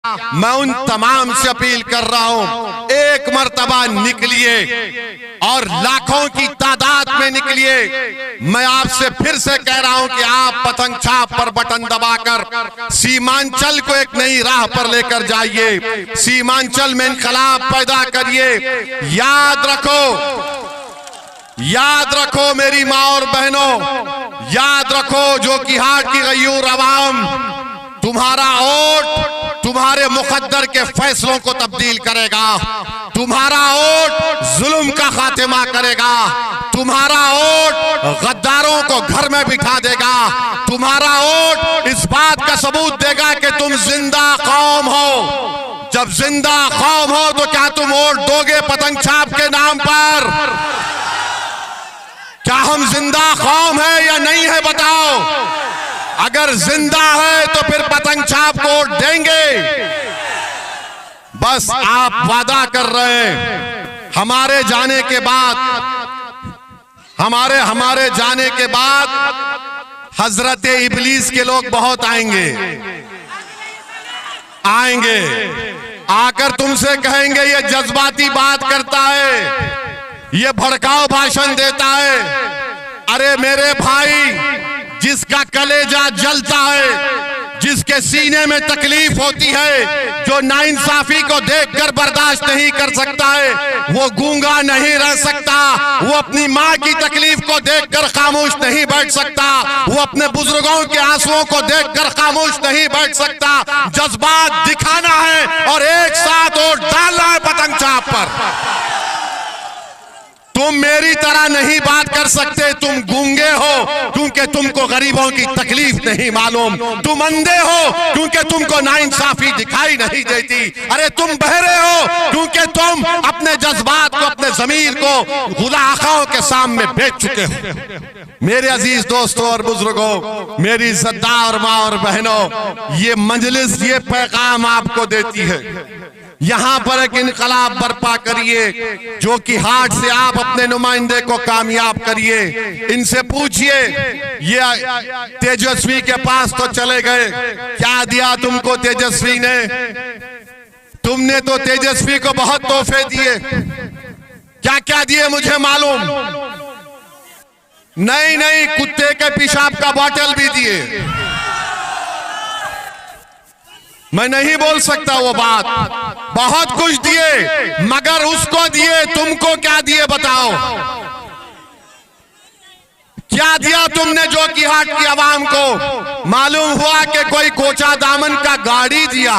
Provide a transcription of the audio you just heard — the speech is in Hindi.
मैं उन तमाम से अपील कर रहा हूं, एक मर्तबा निकलिए और लाखों की तादाद में निकलिए। मैं आपसे फिर से कह रहा हूं कि आप पतंग छाप पर बटन दबाकर सीमांचल को एक नई राह पर लेकर जाइए, सीमांचल में इनकलाब पैदा करिए। याद रखो मेरी माँ और बहनों, याद रखो जो कि हाट की गयूर अवाम, तुम्हारा वोट तुम्हारे मुकद्दर के फैसलों को तब्दील करेगा, तुम्हारा वोट जुल्म का खात्मा करेगा, तुम्हारा वोट गद्दारों को घर में बिठा देगा, तुम्हारा वोट इस बात का सबूत देगा कि तुम जिंदा कौम हो। जब जिंदा कौम हो तो क्या तुम वोट दोगे पतंग छाप के नाम पर? क्या हम जिंदा कौम है या नहीं है बताओ? अगर जिंदा है तो फिर पतंग छाप को वोट देंगे। बस आप वादा कर रहे हैं हमारे जाने के बाद, हमारे जाने के बाद हजरत इबलीस के लोग बहुत आएंगे, आकर तुमसे कहेंगे ये जज्बाती बात करता है, ये भड़काऊ भाषण देता है। अरे मेरे भाई, जिसका कलेजा जलता है, जिसके सीने में तकलीफ होती है, जो नाइंसाफी को देखकर बर्दाश्त नहीं कर सकता है, वो गूंगा नहीं रह सकता। वो अपनी माँ की तकलीफ को देखकर खामोश नहीं बैठ सकता, वो अपने बुजुर्गों के आंसुओं को देखकर खामोश नहीं बैठ सकता। जज्बात दिखाना है और एक साथ वोट डालना है पतंग छाप पर। तुम मेरी तरह नहीं बात कर सकते, तुम गूंगे हो क्योंकि तुमको गरीबों की तकलीफ नहीं मालूम, तुम अंधे हो क्योंकि तुमको नाइंसाफी दिखाई नहीं देती, अरे तुम बहरे हो क्योंकि तुम अपने जज्बात को, अपने ज़मीर को गुलाखाओं के सामने बेच चुके हो। मेरे अजीज दोस्तों और बुजुर्गों, मेरी इज्जतदार माँ और बहनों, ये मजलिस ये पैगाम आपको देती है, यहां पर एक इनकलाब बर्पा करिए, जो कि हाट से आप अपने नुमाइंदे को कामयाब करिए। इनसे पूछिए, ये तेजस्वी के पास तो चले गए, क्या दिया तुमको तेजस्वी ने? तुमने तो तेजस्वी को बहुत तोहफे दिए, क्या क्या दिए मुझे मालूम नहीं, कुत्ते के पेशाब का बोतल भी दिए। मैं नहीं बोल सकता वो बात, बहुत कुछ दिए, मगर उसको दिए, तुमको क्या दिए बताओ? क्या दिया तुमने जो कि हाट की आवाम को? मालूम हुआ कि कोई कोचा दामन का गाड़ी दिया,